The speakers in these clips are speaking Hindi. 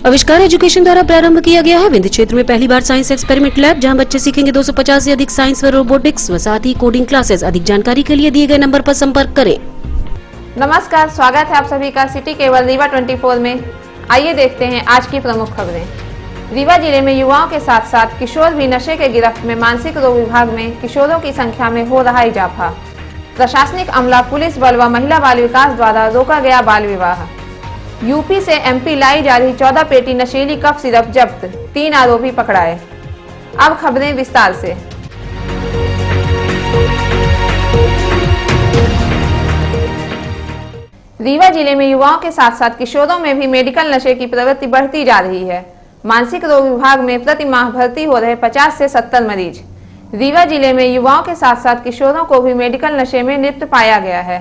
आविष्कार एजुकेशन द्वारा प्रारंभ किया गया है विंध्य क्षेत्र में पहली बार साइंस एक्सपेरिमेंट लैब, जहां बच्चे सीखेंगे 250 से अधिक साइंस व रोबोटिक्स व साथ ही कोडिंग क्लासेस। अधिक जानकारी के लिए दिए गए नंबर पर संपर्क करें। नमस्कार, स्वागत है आप सभी का सिटी केबल रीवा 24 में। आइए देखते हैं आज की प्रमुख खबरें। रीवा जिले में युवाओं के साथ साथ किशोर भी नशे के गिरफ्त में। मानसिक रोग विभाग में किशोरों की संख्या में हो रहा इजाफा। प्रशासनिक अमला, पुलिस बल व महिला बाल विकास द्वारा रोका गया बाल विवाह। यूपी से एमपी लाई जा रही 14 पेटी नशीली कफ सिरप जब्त, 3 आरोपी पकड़ाए। अब खबरें विस्तार से। रीवा जिले में युवाओं के साथ साथ किशोरों में भी मेडिकल नशे की प्रवृत्ति बढ़ती जा रही है। मानसिक रोग विभाग में प्रति माह भर्ती हो रहे 50 से 70 मरीज। रीवा जिले में युवाओं के साथ साथ किशोरों को भी मेडिकल नशे में लिप्त पाया गया है।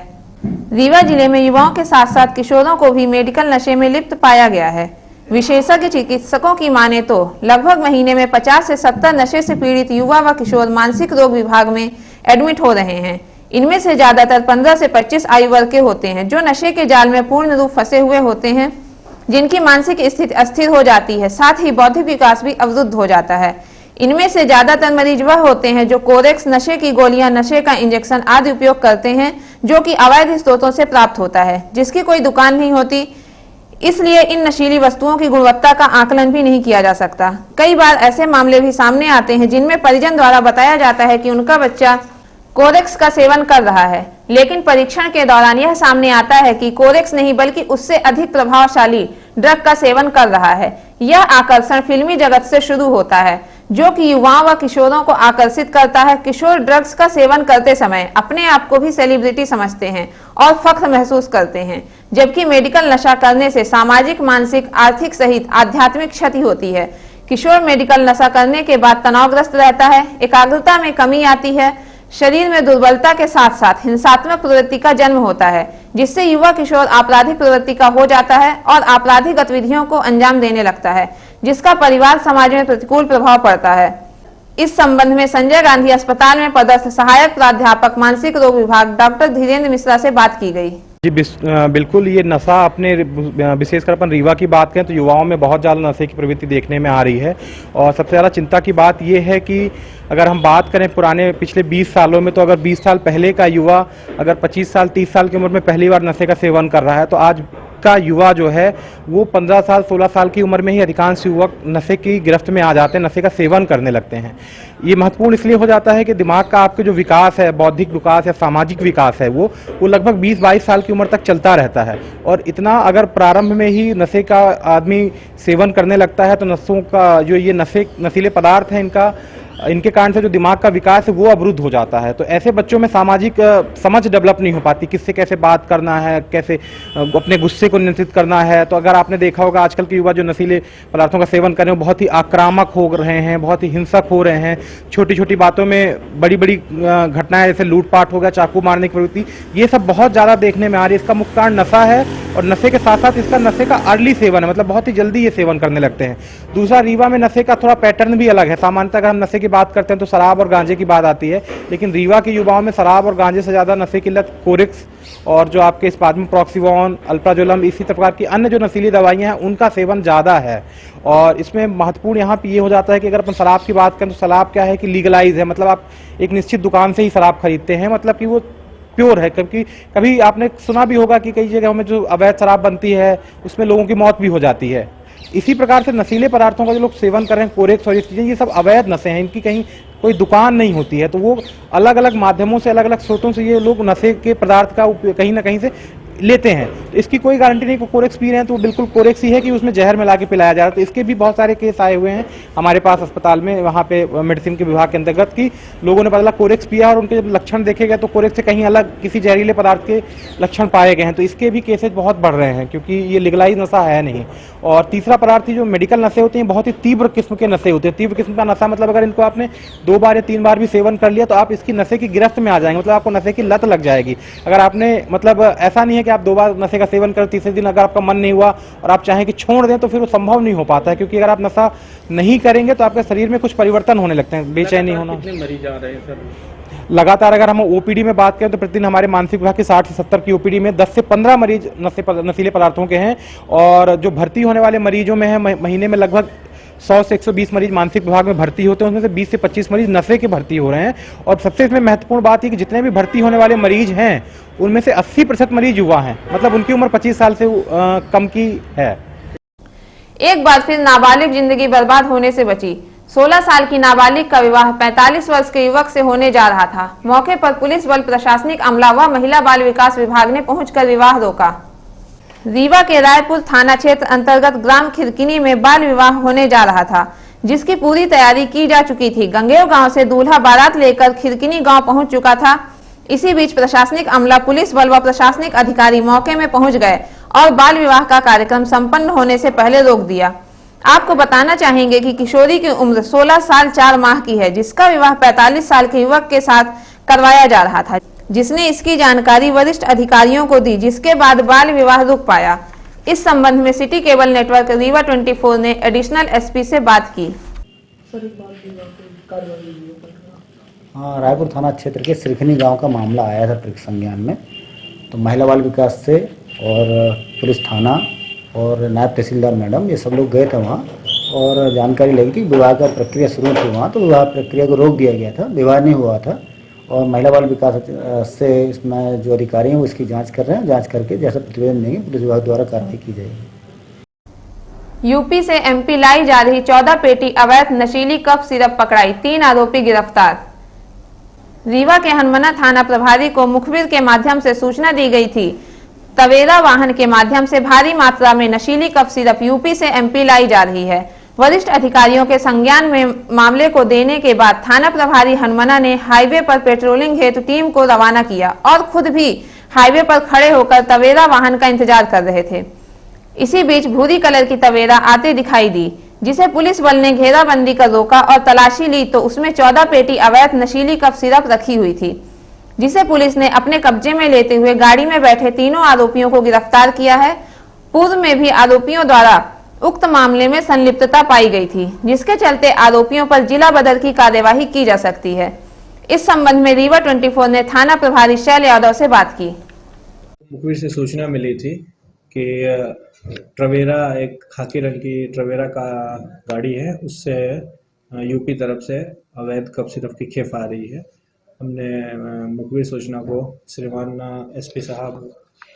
रीवा जिले में युवाओं के साथ साथ किशोरों को भी मेडिकल नशे में लिप्त पाया गया है। विशेषज्ञ चिकित्सकों की माने तो लगभग महीने में 50 से 70 नशे से पीड़ित युवा व किशोर मानसिक रोग विभाग में एडमिट हो रहे हैं। इनमें से ज्यादातर 15 से 25 आयु वर्ग के होते हैं, जो नशे के जाल में पूर्ण रूप फंसे हुए होते हैं, जिनकी मानसिक स्थिति अस्थिर हो जाती है, साथ ही बौद्धिक विकास भी अवरुद्ध हो जाता है। इनमें से ज्यादातर मरीज वह होते हैं जो कोरेक्स, नशे की गोलियां, नशे का इंजेक्शन आदि उपयोग करते हैं, जो कि अवैध स्रोतों से प्राप्त होता है, जिसकी कोई दुकान नहीं होती। इसलिए इन नशीली वस्तुओं की गुणवत्ता का आकलन भी नहीं किया जा सकता। कई बार ऐसे मामले भी सामने आते हैं जिनमें परिजन द्वारा बताया जाता है कि उनका बच्चा कोरेक्स का सेवन कर रहा है, लेकिन परीक्षण के दौरान यह सामने आता है कि कोरेक्स नहीं बल्कि उससे अधिक प्रभावशाली ड्रग का सेवन कर रहा है। यह आकर्षण फिल्मी जगत से शुरू होता है, जो कि युवाओं व किशोरों को आकर्षित करता है। किशोर ड्रग्स का सेवन करते समय अपने आप को भी सेलिब्रिटी समझते हैं और फख्र महसूस करते हैं, जबकि मेडिकल नशा करने से सामाजिक, मानसिक, आर्थिक सहित आध्यात्मिक क्षति होती है। किशोर मेडिकल नशा करने के बाद तनावग्रस्त रहता है, एकाग्रता में कमी आती है, शरीर में दुर्बलता के साथ साथ हिंसात्मक प्रवृत्ति का जन्म होता है, जिससे युवा किशोर आपराधिक प्रवृत्ति का हो जाता है और आपराधिक गतिविधियों को अंजाम देने लगता है, जिसका परिवार समाज में प्रतिकूल प्रभाव पड़ता है। इस संबंध में संजय गांधी अस्पताल में पदस्थ सहायक प्राध्यापक मानसिक रोग विभाग डॉक्टर धीरेन्द्र मिश्रा से बात की गई। जी बिल्कुल, ये नशा अपने विशेषकर अपन रीवा की बात करें तो युवाओं में बहुत ज़्यादा नशे की प्रवृत्ति देखने में आ रही है। और सबसे ज़्यादा चिंता की बात ये है कि अगर हम बात करें पुराने पिछले 20 सालों में, तो अगर 20 साल पहले का युवा अगर 25 साल 30 साल की उम्र में पहली बार नशे का सेवन कर रहा है, तो आज का युवा जो है वो 15 साल 16 साल की उम्र में ही अधिकांश युवक नशे की गिरफ्त में आ जाते हैं, नशे का सेवन करने लगते हैं। ये महत्वपूर्ण इसलिए हो जाता है कि दिमाग का आपके जो विकास है, बौद्धिक विकास या सामाजिक विकास है, वो लगभग 20-22 साल की उम्र तक चलता रहता है। और इतना अगर प्रारंभ में ही नशे का आदमी सेवन करने लगता है, तो नशों का जो ये नशीले पदार्थ हैं, इनके कारण से जो दिमाग का विकास है वो अवरुद्ध हो जाता है। तो ऐसे बच्चों में सामाजिक समझ डेवलप नहीं हो पाती, किससे कैसे बात करना है, कैसे अपने गुस्से को नियंत्रित करना है। तो अगर आपने देखा होगा आजकल के युवा जो नशीले पदार्थों का सेवन कर रहे हैं, बहुत ही आक्रामक हो रहे हैं, बहुत ही हिंसक हो रहे हैं। छोटी छोटी बातों में बड़ी बड़ी घटनाएं जैसे लूटपाट हो गया, चाकू मारने की प्रवृत्ति, ये सब बहुत ज़्यादा देखने में आ रही है। इसका मुख्य कारण नशा है और नशे के साथ साथ इसका नशे का अर्ली सेवन है, मतलब बहुत ही जल्दी ये सेवन करने लगते हैं। दूसरा, रीवा में नशे का थोड़ा पैटर्न भी अलग है। सामान्यतः अगर हम नशे बात करते हैं तो शराब और गांजे की बात आती है, लेकिन रीवा के युवाओं में शराब और गांजे से ज्यादा नशे की लत कोरेक्स और जो आपके इस बाद में प्रॉक्सीवॉन, अल्प्राजोलम, इसी प्रकार की अन्य जो नशीली दवाइयां हैं उनका सेवन ज्यादा है। और इसमें महत्वपूर्ण यहाँ पे ये हो जाता है कि अगर अपन शराब की बात करें तो शराब क्या है कि लीगलाइज है, मतलब आप एक निश्चित दुकान से ही शराब खरीदते हैं, मतलब कि वो प्योर है। क्योंकि कभी आपने सुना भी होगा कि कई जगहों में जो अवैध शराब बनती है उसमें लोगों की मौत भी हो जाती है। इसी प्रकार से नशीले पदार्थों का जो लोग सेवन कर रहे हैं, कोरेक्स और ये चीजें, ये सब अवैध नशे हैं, इनकी कहीं कोई दुकान नहीं होती है। तो वो अलग अलग माध्यमों से, अलग अलग स्रोतों से ये लोग नशे के पदार्थ का कहीं ना कहीं से लेते हैं। तो इसकी कोई गारंटी नहीं कि कोरेक्स पी रहे हैं तो बिल्कुल कोरेक्स ही है कि उसमें जहर मिला के पिलाया जा रहा है। तो इसके भी बहुत सारे केस आए हुए हैं हमारे पास अस्पताल में, वहाँ पे मेडिसिन के विभाग के अंतर्गत, कि लोगों ने पता कोरेक्स पिया और उनके जब लक्षण देखे गए तो कोरेक्स से कहीं अलग किसी जहरीले पदार्थ के लक्षण पाए गए हैं। तो इसके भी केसेज बहुत बढ़ रहे हैं, क्योंकि ये लीगलाइज नशा है नहीं। और तीसरा पदार्थ, जो मेडिकल नशे होते हैं, बहुत ही तीव्र किस्म के नशे होते हैं। तीव्र किस्म का नशा मतलब अगर इनको आपने 2 बार या 3 बार भी सेवन कर लिया तो आप इसकी नशे की गिरफ्त में आ जाएंगे, मतलब आपको नशे की लत लग जाएगी। अगर आपने, मतलब ऐसा नहीं है कि आप 2 बार नशे का सेवन कर तीसरे दिन अगर आपका मन नहीं हुआ और आप चाहें कि छोड़ दें तो फिर वो संभव नहीं हो पाता है, क्योंकि अगर आप नशा नहीं करेंगे तो आपके शरीर में कुछ परिवर्तन होने लगते हैं, बेचैनी होना। कितने मरीज आ रहे हैं सर? लगातार अगर हम ओपीडी में बात करें तो प्रतिदिन हमारे मानसिक विभाग की 60 से 70 की ओपीडी में 10 से 15 मरीज नशीले पदार्थों के हैं, और जो भर्ती होने वाले मरीजों में है महीने में लगभग 100 से 120 मरीज मानसिक विभाग में भर्ती होते हैं, उसमें से 20 से 25 मरीज नशे के भर्ती हो रहे हैं। और सबसे इसमें महत्वपूर्ण बात है कि जितने भी भर्ती होने वाले मरीज हैं उनमें से 80% मरीज युवा हैं, मतलब उनकी उम्र 25 साल से कम की है। एक बार फिर नाबालिग जिंदगी बर्बाद होने से बची। 16 साल की नाबालिग का विवाह 45 वर्ष के युवक से होने जा रहा था। मौके पर पुलिस बल, प्रशासनिक अमला व महिला बाल विकास विभाग ने पहुंचकर विवाह रोका। रीवा के रायपुर थाना क्षेत्र अंतर्गत ग्राम खिरकिनी में बाल विवाह होने जा रहा था, जिसकी पूरी तैयारी की जा चुकी थी। गंगेव गांव से दूल्हा बारात लेकर खिरकिनी गांव पहुंच चुका था। इसी बीच प्रशासनिक अमला, पुलिस बल व प्रशासनिक अधिकारी मौके में पहुंच गए और बाल विवाह का कार्यक्रम संपन्न होने से पहले रोक दिया। आपको बताना चाहेंगे कि किशोरी की उम्र 16 साल 4 माह की है, जिसका विवाह 45 साल के युवक के साथ करवाया जा रहा था, जिसने इसकी जानकारी वरिष्ठ अधिकारियों को दी, जिसके बाद बाल विवाह रुक पाया। इस संबंध में सिटी केबल नेटवर्क रीवा 24 ने एडिशनल एसपी से बात की। हाँ, रायपुर थाना क्षेत्र के सिरखनी गांव का मामला आया था प्रत्यक्ष संज्ञान में। तो महिला बाल विकास से और पुलिस थाना और नायब तहसीलदार मैडम ये सब लोग गए थे वहाँ, और जानकारी लगी थी विवाह का प्रक्रिया शुरू थी वहाँ, तो विवाह प्रक्रिया को रोक दिया गया था, विवाह नहीं हुआ था। और महिला बाल विकास से इसमें जो अधिकारी हैं वो इसकी जांच कर रहे हैं, जांच करके जैसा प्रतिवेदन देंगे पुलिस विभाग द्वारा कार्रवाई की जाएगी। यूपी से एमपी लाई जा रही 14 पेटी अवैध नशीली कफ सिरप पकड़ाई, 3 आरोपी गिरफ्तार। रीवा के हनुमाना थाना प्रभारी को मुखबिर के माध्यम से सूचना दी गई थी। तवेरा वाहन के माध्यम से भारी मात्रा में नशीली कफ सिरप यूपी से एमपी लाई जा रही है। वरिष्ठ अधिकारियों के संज्ञान में मामले को देने के बाद थाना प्रभारी हनुमाना ने हाईवे पर पेट्रोलिंग हेतु टीम को रवाना किया और खुद भी हाईवे पर खड़े होकर तवेरा वाहन का इंतजार कर रहे थे। इसी बीच भूरी कलर की तवेरा आते दिखाई दी, जिसे पुलिस बल ने घेराबंदी कर रोका और तलाशी ली तो उसमें 14 पेटी अवैध नशीली कफ सिरप रखी हुई थी, जिसे पुलिस ने अपने कब्जे में लेते हुए गाड़ी में बैठे तीनों आरोपियों को गिरफ्तार किया है। पूर्व में भी आरोपियों द्वारा उक्त मामले में संलिप्तता पाई गई थी, जिसके चलते आरोपियों पर जिला बदर की कार्यवाही की जा सकती है। इस संबंध में रीवा 24 ने थाना प्रभारी शैल यादव से बात की। मुखबिर से सूचना मिली थी कि ट्रवेरा, एक खाकी रंग की ट्रवेरा का गाड़ी है, उससे यूपी तरफ से अवैध कफ सिरप की खेप आ रही है। हमने मुखबिर सूचना को श्रीमान एसपी साहब,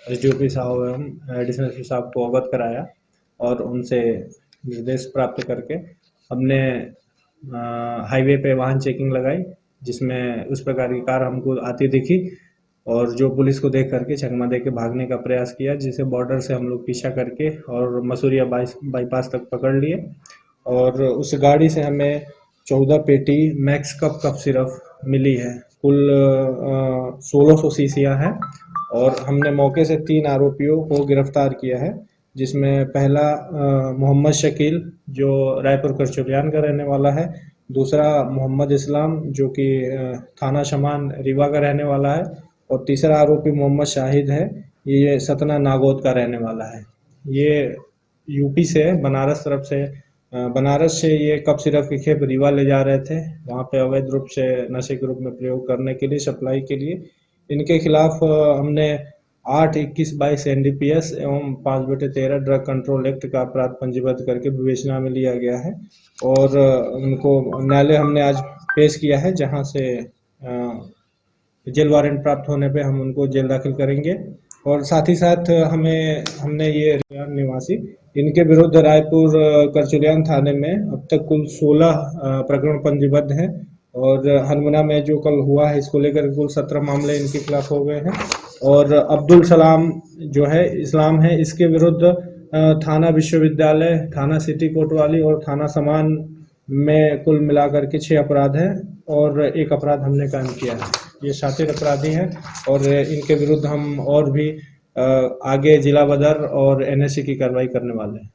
एसडीओपी साहब एवं एडिशनल एसपी साहब को अवगत कराया और उनसे निर्देश प्राप्त करके हमने हाईवे पे वाहन चेकिंग लगाई, जिसमें उस प्रकार की कार हमको आती दिखी और जो पुलिस को देख करके चकमा दे के भागने का प्रयास किया, जिसे बॉर्डर से हम लोग पीछा करके और मसूरिया बाईपास तक पकड़ लिए। और उस गाड़ी से हमें 14 पेटी मैक्स कफ सिरप मिली है। कुल 1600 शीशियाँ हैं और हमने मौके से 3 आरोपियों को गिरफ्तार किया है, जिसमें पहला मोहम्मद शकील जो रायपुर करचौलियान का रहने वाला है, दूसरा मोहम्मद इस्लाम जो कि थाना शमान रीवा का रहने वाला है, और तीसरा आरोपी मोहम्मद शाहिद है, ये सतना नागौद का रहने वाला है। ये यूपी से बनारस तरफ से बनारस से ये कफ सिरप की खेप रीवा ले जा रहे थे, वहाँ पे अवैध रूप से नशे के रूप में प्रयोग करने के लिए, सप्लाई के लिए। इनके खिलाफ हमने 8, 21, 22 NDPS एवं 5/13 ड्रग कंट्रोल एक्ट का अपराध पंजीबद्ध करके विवेचना में लिया गया है और उनको न्यायालय हमने आज पेश किया है, जहां से जेल वारंट प्राप्त होने पे हम उनको जेल दाखिल करेंगे। और साथ ही साथ हमने ये निवासी इनके विरुद्ध रायपुर करचौलियान थाने में अब तक कुल 16 प्रकरण पंजीबद्ध हैं और हनुमाना में जो कल हुआ है इसको लेकर कुल 17 मामले इनके खिलाफ हो गए हैं। और अब्दुल सलाम जो है इस्लाम है, इसके विरुद्ध थाना विश्वविद्यालय, थाना सिटी कोतवाली और थाना समान में कुल मिलाकर के 6 अपराध हैं और 1 अपराध हमने कायम किया है। ये शातिर अपराधी हैं और इनके विरुद्ध हम और भी आगे जिला बदर और NSC की कार्रवाई करने वाले हैं।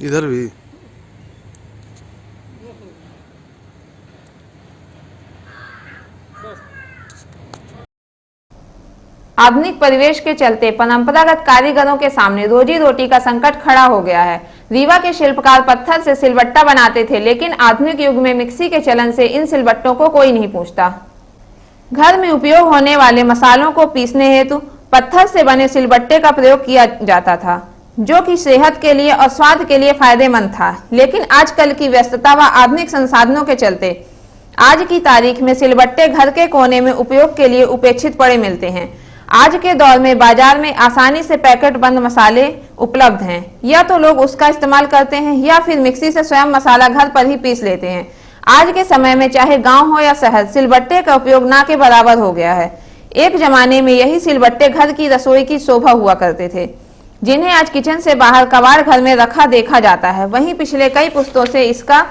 इधर भी आधुनिक परिवेश के चलते परंपरागत कारीगरों के सामने रोजी रोटी का संकट खड़ा हो गया है। रीवा के शिल्पकार पत्थर से सिलबट्टा बनाते थे, लेकिन आधुनिक युग में मिक्सी के चलन से इन सिलबट्टों को कोई नहीं पूछता। घर में उपयोग होने वाले मसालों को पीसने हेतु पत्थर से बने सिलबट्टे का प्रयोग किया जाता था, जो कि सेहत के लिए और स्वाद के लिए फायदेमंद था। लेकिन आजकल की व्यस्तता व आधुनिक संसाधनों के चलते आज की तारीख में सिलबट्टे घर के कोने में उपयोग के लिए उपेक्षित पड़े मिलते हैं। आज के दौर में बाजार में आसानी से पैकेट बंद मसाले उपलब्ध हैं, या तो लोग उसका इस्तेमाल करते हैं या फिर मिक्सी से स्वयं मसाला घर पर ही पीस लेते हैं। आज के समय में चाहे गांव हो या शहर, सिलबट्टे का उपयोग ना के बराबर हो गया है। एक जमाने में यही सिलबट्टे घर की रसोई की शोभा हुआ करते थे, जिन्हें आज किचन से बाहर कबाड़ घर में रखा देखा जाता है। वहीं पिछले कई पुश्तों से इसका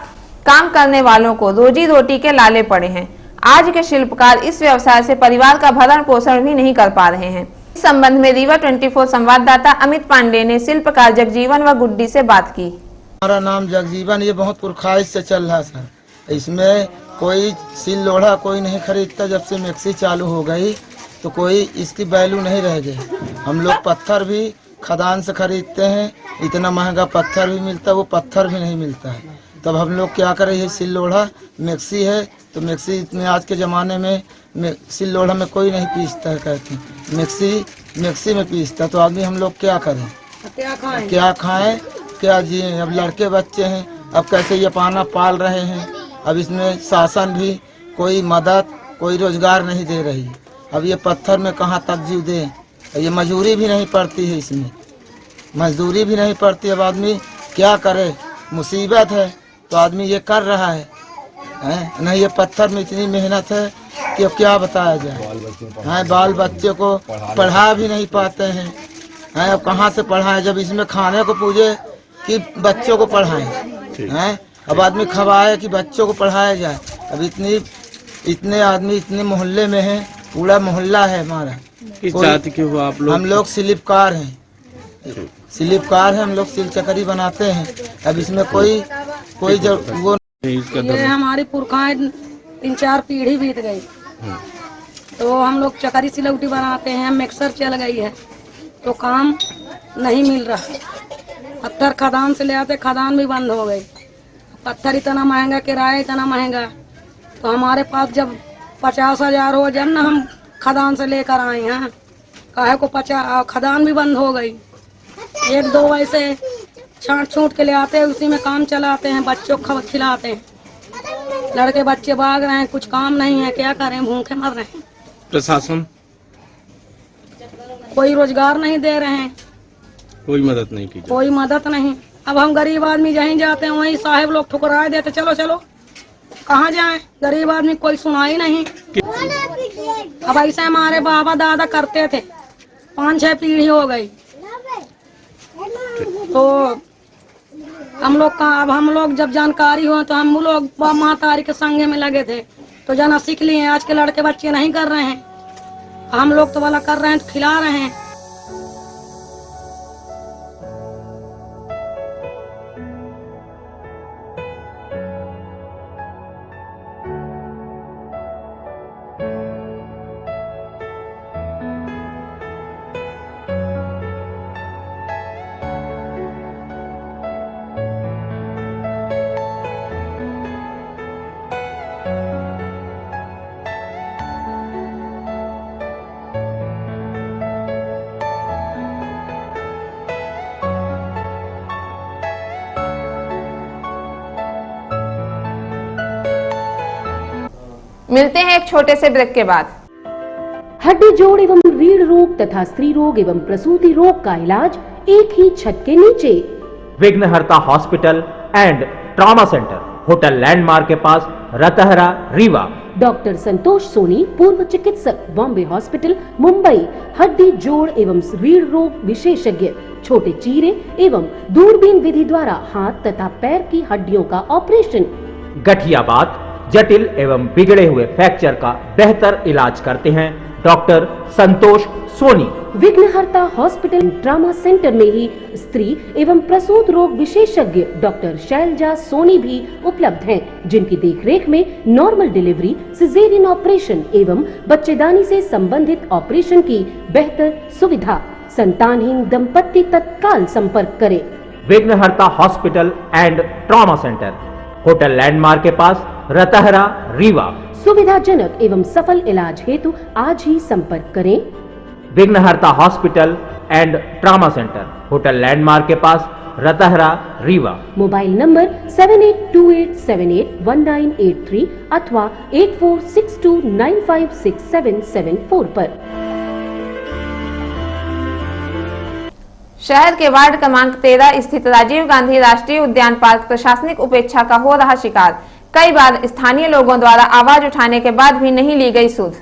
काम करने वालों को रोजी रोटी के लाले पड़े हैं। आज के शिल्पकार इस व्यवसाय से परिवार का भरण पोषण भी नहीं कर पा रहे हैं। इस संबंध में रीवा 24 संवाददाता अमित पांडे ने शिल्पकार जगजीवन व गुड्डी से बात की। हमारा नाम जगजीवन, ये बहुत पुरखाइश से चल रहा सर। इसमें कोई सिल लोढ़ा कोई नहीं खरीदता। जब से मिक्सी चालू हो गई तो कोई इसकी वैल्यू नहीं रह गई। हम लोग पत्थर भी खदान से खरीदते हैं, इतना महंगा पत्थर भी मिलता है, वो पत्थर भी नहीं मिलता है। तब हम लोग क्या करें, ये सिल लोढ़ा मिक्सी है तो मिक्सी इतने आज के ज़माने में सिल लोढ़ा में कोई नहीं पीसता है, कहते हैं मिक्सी में पीसता। तो आदमी हम लोग क्या करें, क्या खाएं, क्या जिए। अब लड़के बच्चे हैं, अब कैसे ये पाना पाल रहे हैं। अब इसमें शासन भी कोई मदद कोई रोजगार नहीं दे रही। अब ये पत्थर में कहाँ तक जीव दे। ये मजदूरी भी नहीं पड़ती है, इसमें मजदूरी भी नहीं पड़ती। अब आदमी क्या करे, मुसीबत है तो आदमी ये कर रहा है। नहीं, ये पत्थर में इतनी मेहनत है कि अब क्या बताया जाए। बाल बच्चे को पढ़ा भी नहीं पाते हैं। अब कहाँ से पढ़ाएं, जब इसमें खाने को पूछे कि बच्चों को पढ़ाएं। अब आदमी खवाए कि बच्चों को पढ़ाया जाए। अब इतने आदमी इतने मोहल्ले में हैं, पूरा मोहल्ला है हमारा। किस जाति के हो आप लोग? हम लोग शिल्पकार हैं, हम लोग सिल चकरी बनाते हैं। अब इसमें कोई वो ये हमारी पुरखाएं 3-4 पीढ़ी बीत गई, तो हम लोग चकरी सिलौटी बनाते हैं। मिक्सर चल गई है तो काम नहीं मिल रहा। पत्थर खदान से ले आते, खदान भी बंद हो गई। पत्थर इतना महंगा, किराया इतना महंगा। तो हमारे पास जब 50,000 हो जब ना हम खदान से लेकर आए हैं, काहे को 50 खदान भी बंद हो गई। 1-2 ऐसे छांट छूट के ले आते हैं, उसी में काम चलाते हैं, बच्चों को खिलाते हैं। लड़के बच्चे भाग रहे हैं, कुछ काम नहीं है, क्या करें, भूखे मर रहे हैं। प्रशासन कोई रोजगार नहीं दे रहे हैं, कोई मदद नहीं की, कोई मदद नहीं। अब हम गरीब आदमी जहीं जाते हैं वहीं साहेब लोग ठुकराए देते, चलो चलो, कहाँ जाएं, गरीब आदमी कोई सुनाई नहीं। अब ऐसे हमारे बाबा दादा करते थे, 5-6 पीढ़ी हो गई। तो हम लोग जब जानकारी हो तो हम लोग मातारी के संगे में लगे थे, तो जना सीख लिए। आज के लड़के बच्चे नहीं कर रहे हैं, हम लोग तो वाला कर रहे हैं, तो खिला रहे हैं। मिलते हैं एक छोटे से ब्रेक के बाद। हड्डी जोड़ एवं रीढ़ रोग तथा स्त्री रोग एवं प्रसूति रोग का इलाज एक ही छत के नीचे। विघ्नहर्ता hospital and trauma centre, hotel landmark के पास, रतहरा, रीवा। डॉक्टर संतोष सोनी, पूर्व चिकित्सक, बॉम्बे हॉस्पिटल, मुंबई। हड्डी जोड़ एवं रीढ़ रोग विशेषज्ञ, छोटे चीरे एवं दूरबीन विधि द्वारा हाथ तथा पैर की हड्डियों का ऑपरेशन। गठिया बात, जटिल एवं बिगड़े हुए फ्रैक्चर का बेहतर इलाज करते हैं डॉक्टर संतोष सोनी। विघ्नहर्ता हॉस्पिटल ट्रामा सेंटर में ही स्त्री एवं प्रसूत रोग विशेषज्ञ डॉक्टर शैलजा सोनी भी उपलब्ध हैं, जिनकी देखरेख में नॉर्मल डिलीवरी, सिजेरियन ऑपरेशन एवं बच्चेदानी से संबंधित ऑपरेशन की बेहतर सुविधा। संतानहीन दंपत्ति तत्काल संपर्क करें। विघ्नहर्ता hospital and trauma centre, hotel landmark के पास, रतहरा, रीवा। सुविधाजनक एवं सफल इलाज हेतु आज ही संपर्क करें। विघ्नहर्ता hospital and trauma centre, hotel landmark के पास, रतहरा, रीवा। मोबाइल नंबर 7828781983 अथवा 8462956774 पर। शहर के वार्ड क्रमांक 13 स्थित राजीव गांधी राष्ट्रीय उद्यान पार्क प्रशासनिक उपेक्षा का हो रहा शिकार। कई बार स्थानीय लोगों द्वारा आवाज उठाने के बाद भी नहीं ली गई सुध।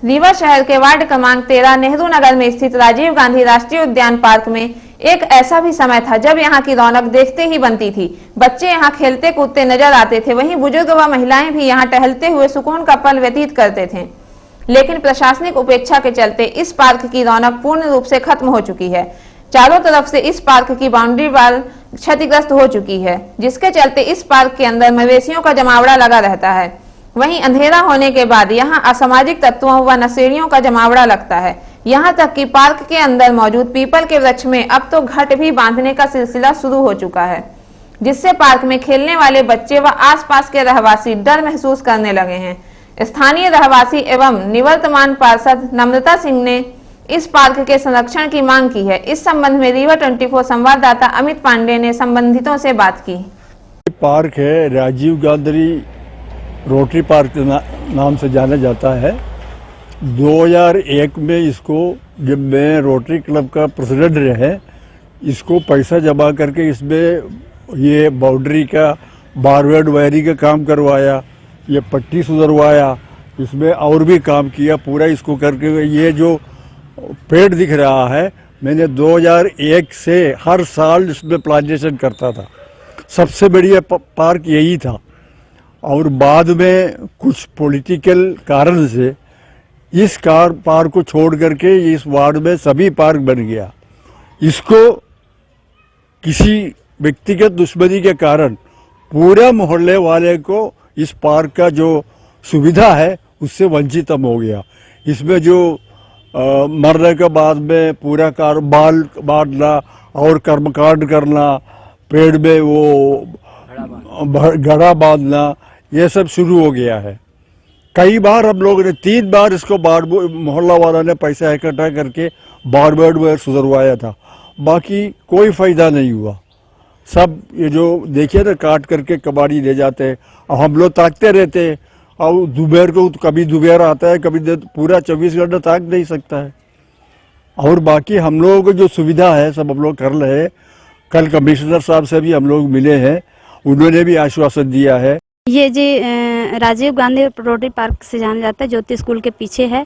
रीवा शहर के वार्ड क्रमांक 13 नेहरू नगर में स्थित राजीव गांधी राष्ट्रीय उद्यान पार्क में एक ऐसा भी समय था जब यहाँ की रौनक देखते ही बनती थी। बच्चे यहाँ खेलते कूदते नजर आते थे, वहीं बुजुर्ग व महिलाएं भी यहाँ टहलते हुए सुकून का पल व्यतीत करते थे। लेकिन प्रशासनिक उपेक्षा के चलते इस पार्क की रौनक पूर्ण रूप से खत्म हो चुकी है। चारों तरफ से इस पार्क की बाउंड्री वाल क्षतिग्रस्त हो चुकी है, जिसके चलते इस पार्क के अंदर मवेशियों का जमावड़ा लगा रहता है। वहीं अंधेरा होने के बाद यहाँ असामाजिक तत्वों व नशेड़ियों का जमावड़ा लगता है। यहाँ तक कि पार्क के अंदर मौजूद पीपल के वृक्ष में अब तो घट भी बांधने का सिलसिला शुरू हो चुका है, जिससे पार्क में खेलने वाले बच्चे व आसपास के रहवासी डर महसूस करने लगे हैं। स्थानीय रहवासी एवं निवर्तमान पार्षद नम्रता सिंह ने इस पार्क के संरक्षण की मांग की है। इस संबंध में रीवा 24 संवाददाता अमित पांडे ने संबंधितों से बात की। पार्क है राजीव गांधी रोटरी पार्क नाम से जाना जाता है। 2001 में इसको, जब मैं रोटरी क्लब का प्रेसिडेंट रहे, इसको पैसा जमा करके इसमें ये बाउंड्री का बारवेड वायरिंग का काम करवाया, ये पट्टी सुधरवाया, इसमें और भी काम किया पूरा इसको करके। ये जो पेड़ दिख रहा है, मैंने 2001 से हर साल इसमें प्लांटेशन करता था। सबसे बढ़िया पार्क यही था, और बाद में कुछ पॉलिटिकल कारण से इस पार्क को छोड़ करके इस वार्ड में सभी पार्क बन गया। इसको किसी व्यक्तिगत दुश्मनी के कारण पूरे मोहल्ले वाले को इस पार्क का जो सुविधा है उससे वंचित हो गया। इसमें जो मरने के बाद में पूरा बाल बांटना और कर्मकांड करना, पेड़ में वो घड़ा बांधना, ये सब शुरू हो गया है। कई बार हम लोगों ने 3 बार इसको मोहल्ला वाला ने पैसा इकट्ठा करके बारबेड में सुधरवाया था, बाकी कोई फायदा नहीं हुआ। सब ये जो देखिए ना, काट करके कबाड़ी ले जाते हैं। अब हम लोग ताकते रहते हैं, और दोपहर को कभी दोपहर आता है, कभी पूरा 24 घंटा ताक नहीं सकता है। और बाकी हम लोगों को जो सुविधा है सब हम लोग कर रहे हैं। कल कमिश्नर साहब से भी हम लोग मिले हैं, उन्होंने भी आश्वासन दिया है। ये जी राजीव गांधी रोटरी पार्क से जाना जाता है, ज्योति स्कूल के पीछे है,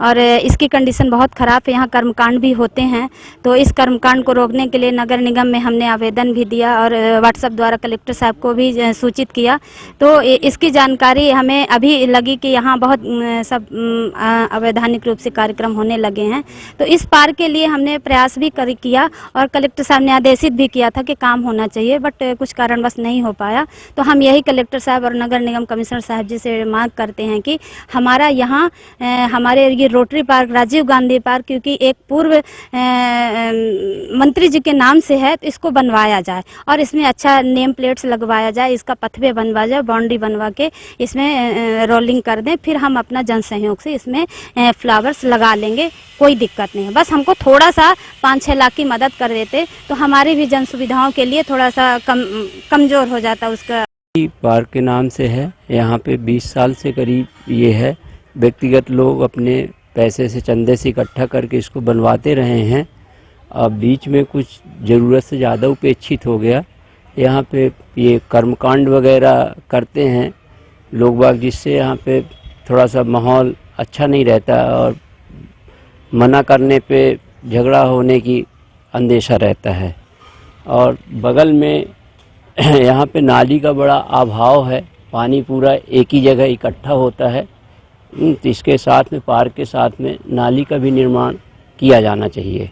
और इसकी कंडीशन बहुत ख़राब है। यहाँ कर्मकांड भी होते हैं, तो इस कर्मकांड को रोकने के लिए नगर निगम में हमने आवेदन भी दिया और व्हाट्सएप द्वारा कलेक्टर साहब को भी सूचित किया। तो इसकी जानकारी हमें अभी लगी कि यहाँ बहुत सब अवैधानिक रूप से कार्यक्रम होने लगे हैं। तो इस पार्क के लिए हमने प्रयास भी किया और कलेक्टर साहब ने आदेशित भी किया था कि काम होना चाहिए, बट कुछ कारणवश नहीं हो पाया। तो हम यही कलेक्टर साहब और नगर निगम कमिश्नर साहब जी से मांग करते हैं कि हमारा यहाँ हमारे ये rotary park Rajiv Gandhi park, क्योंकि एक पूर्व मंत्री जी के नाम से है, तो इसको बनवाया जाए और इसमें अच्छा नेम प्लेट्स लगवाया जाए, इसका पथवे बनवा जाए, बाउंड्री बनवा के इसमें रोलिंग कर दें। फिर हम अपना जन सहयोग से इसमें फ्लावर्स लगा लेंगे, कोई दिक्कत नहीं है। बस हमको थोड़ा सा 5-6 लाख की मदद कर देते तो हमारी भी जन सुविधाओं के लिए थोड़ा सा कमजोर हो जाता उसका। पार्क के नाम से है, यहाँ पे 20 साल से करीब ये है। व्यक्तिगत लोग अपने पैसे से, चंदे से इकट्ठा करके इसको बनवाते रहे हैं। अब बीच में कुछ ज़रूरत से ज़्यादा उपेक्षित हो गया। यहाँ पे ये कर्मकांड वगैरह करते हैं लोग बाग, जिससे यहाँ पे थोड़ा सा माहौल अच्छा नहीं रहता और मना करने पे झगड़ा होने की अंदेशा रहता है। और बगल में यहाँ पे नाली का बड़ा अभाव है, पानी पूरा एक ही जगह इकट्ठा होता है, तो इसके साथ में पार्क के साथ में नाली का भी निर्माण किया जाना चाहिए।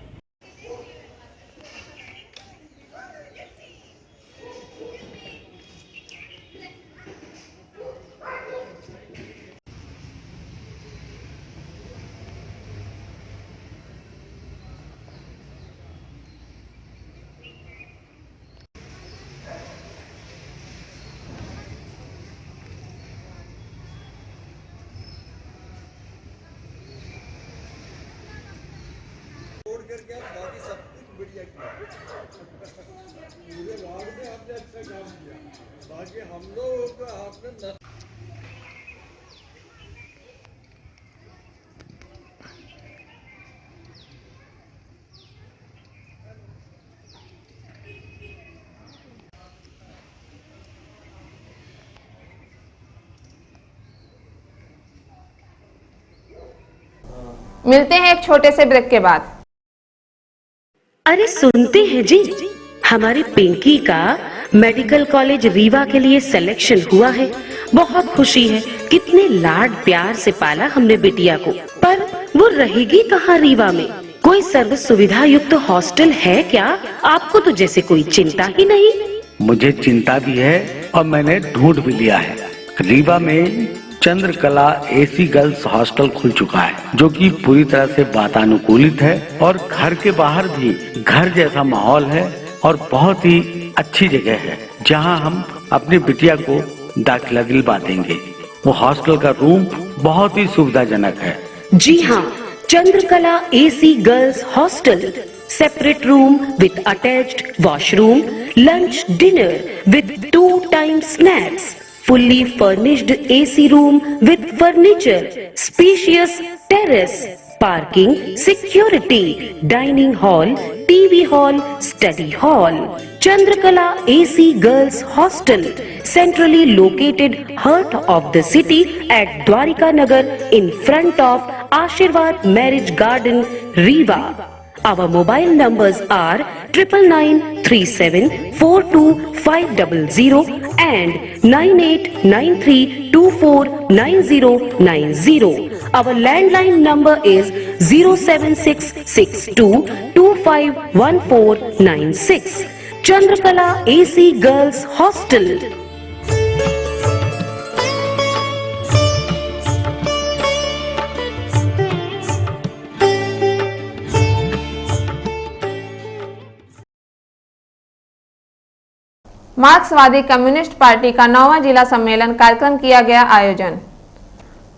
मिलते हैं एक छोटे से ब्रेक के बाद। अरे सुनते हैं जी, हमारी पिंकी का मेडिकल कॉलेज रीवा के लिए सिलेक्शन हुआ है। बहुत खुशी है, कितने लाड प्यार से पाला हमने बिटिया को। पर वो रहेगी कहाँ रीवा में? कोई सर्व सुविधा युक्त हॉस्टल है क्या? आपको तो जैसे कोई चिंता ही नहीं। मुझे चिंता भी है और मैंने ढूंढ भी लिया है। रीवा में चंद्रकला एसी गर्ल्स हॉस्टल खुल चुका है, जो कि पूरी तरह से वातानुकूलित है और घर के बाहर भी घर जैसा माहौल है और बहुत ही अच्छी जगह है, जहां हम अपनी बिटिया को दाखिला दिलवा देंगे। वो हॉस्टल का रूम बहुत ही सुविधाजनक है। जी हाँ, Chandrakala AC girls hostel, separate room with attached washroom, lunch dinner with 2 time snacks, fully furnished AC room with furniture, spacious terrace, parking, security, dining hall, TV hall, study hall. Chandrakala AC Girls Hostel, centrally located heart of the city at Dwarika Nagar in front of Ashirwad Marriage Garden, Rewa. Our mobile numbers are 9937425500 and 9893249090. Our landline number is 07662251496. Chandrakala AC Girls Hostel. मार्क्सवादी कम्युनिस्ट पार्टी का 9वां जिला सम्मेलन कार्यक्रम किया गया आयोजन।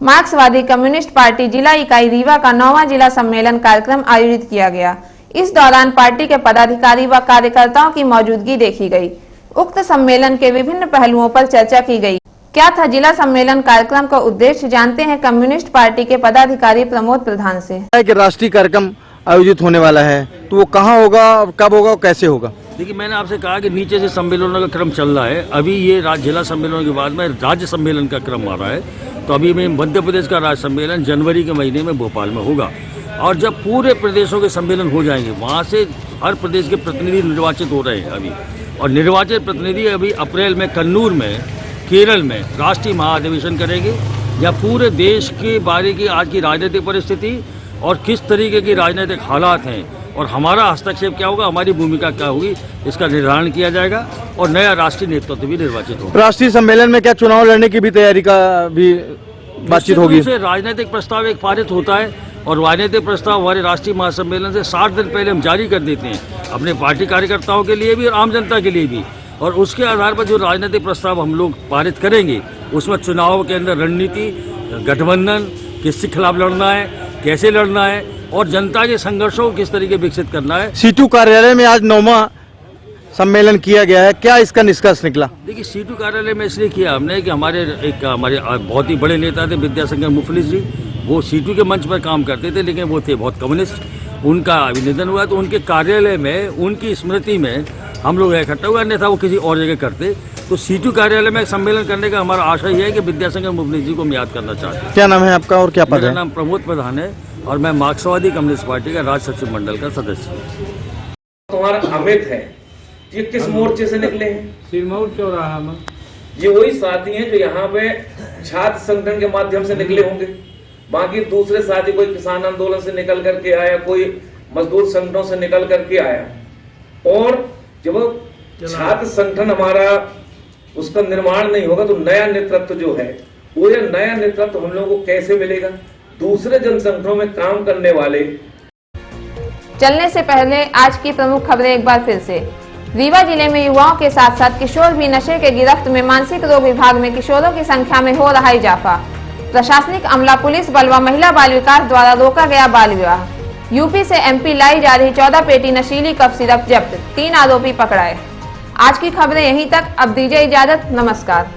मार्क्सवादी कम्युनिस्ट पार्टी जिला इकाई रीवा का 9वां जिला सम्मेलन कार्यक्रम आयोजित किया गया। इस दौरान पार्टी के पदाधिकारी व कार्यकर्ताओं की मौजूदगी देखी गई। उक्त सम्मेलन के विभिन्न पहलुओं पर चर्चा की गई। क्या था जिला सम्मेलन कार्यक्रम का उद्देश्य, जानते हैं कम्युनिस्ट पार्टी के पदाधिकारी प्रमोद प्रधान से। राष्ट्रीय कार्यक्रम आयोजित होने वाला है, तो वो कहाँ होगा, कब होगा, कैसे होगा? देखिए, मैंने आपसे कहा कि नीचे से सम्मेलनों का क्रम चल रहा है। अभी ये जिला सम्मेलनों के बाद में राज्य सम्मेलन का क्रम आ रहा है। तो अभी में मध्य प्रदेश का राज्य सम्मेलन जनवरी के महीने में भोपाल में होगा, और जब पूरे प्रदेशों के सम्मेलन हो जाएंगे, वहाँ से हर प्रदेश के प्रतिनिधि निर्वाचित हो रहे हैं अभी, और निर्वाचित प्रतिनिधि अभी अप्रैल में कन्नूर में केरल में राष्ट्रीय महाधिवेशन करेंगे, या पूरे देश के बारे की आज की राजनीतिक परिस्थिति और किस तरीके की राजनीतिक हालात हैं और हमारा हस्तक्षेप क्या होगा, हमारी भूमिका क्या होगी, इसका निर्धारण किया जाएगा और नया राष्ट्रीय नेतृत्व भी निर्वाचित होगा। राष्ट्रीय सम्मेलन में क्या चुनाव लड़ने की भी तैयारी का भी बातचीत होगी? राजनीतिक प्रस्ताव एक पारित होता है, और राजनीतिक प्रस्ताव हमारे राष्ट्रीय महासम्मेलन से 60 दिन पहले हम जारी कर देते हैं, अपने पार्टी कार्यकर्ताओं के लिए भी और आम जनता के लिए भी। और उसके आधार पर जो राजनीतिक प्रस्ताव हम लोग पारित करेंगे, उसमें चुनाव के अंदर रणनीति, गठबंधन, किसके खिलाफ लड़ना है, कैसे लड़ना है, और जनता के संघर्षों को किस तरीके विकसित करना है। सीटू कार्यालय में आज 9वां सम्मेलन किया गया है, क्या इसका निष्कर्ष निकला? देखिए, सीटू कार्यालय में इसलिए किया हमने कि हमारे बहुत ही बड़े नेता थे विद्याशंकर मुफलिस जी, वो सीटू के मंच पर काम करते थे, लेकिन वो थे बहुत कम्युनिस्ट। उनका निधन हुआ, तो उनके कार्यालय में उनकी स्मृति में हम लोग इकट्ठा हुए, अन्यथा वो किसी और जगह करते। तो सीटू कार्यालय में सम्मेलन करने का हमारा आशा यह है कि विद्याशंकर मुफलिस जी को हम याद करना चाहते हैं। क्या नाम है आपका और क्या पद है? मेरा नाम प्रमोद प्रधान है और मैं मार्क्सवादी कम्युनिस्ट पार्टी का राज्य सचिव मंडल का सदस्य हूँ। तुम्हारा अमित है, ये किस मोर्चे से निकले हैं? सिरमौर चौराहा में। ये वही साथी हैं जो यहाँ पे छात्र संगठन के माध्यम से निकले होंगे। बाकी दूसरे साथी कोई किसान आंदोलन से निकल करके आया, कोई मजदूर संगठनों से निकल करके आया। और जब छात्र संगठन हमारा उसका निर्माण नहीं होगा तो नया नेतृत्व जो है वो, या नया नेतृत्व हम लोगों को कैसे मिलेगा? दूसरे जन संगठनों में काम करने वाले। चलने से पहले आज की प्रमुख खबरें एक बार फिर से। रीवा जिले में युवाओं के साथ साथ किशोर भी नशे के गिरफ्त में। मानसिक रोग विभाग में किशोरों की संख्या में हो रहा इजाफा। प्रशासनिक अमला, पुलिस बल व महिला बाल विकास द्वारा रोका गया बाल विवाह। यूपी से एमपी लाई जा रही 14 पेटी नशीली कफ सिरप जब्त, 3 आरोपी पकड़ाए। आज की खबरें यहीं तक। अब दीजिए इजाजत, नमस्कार।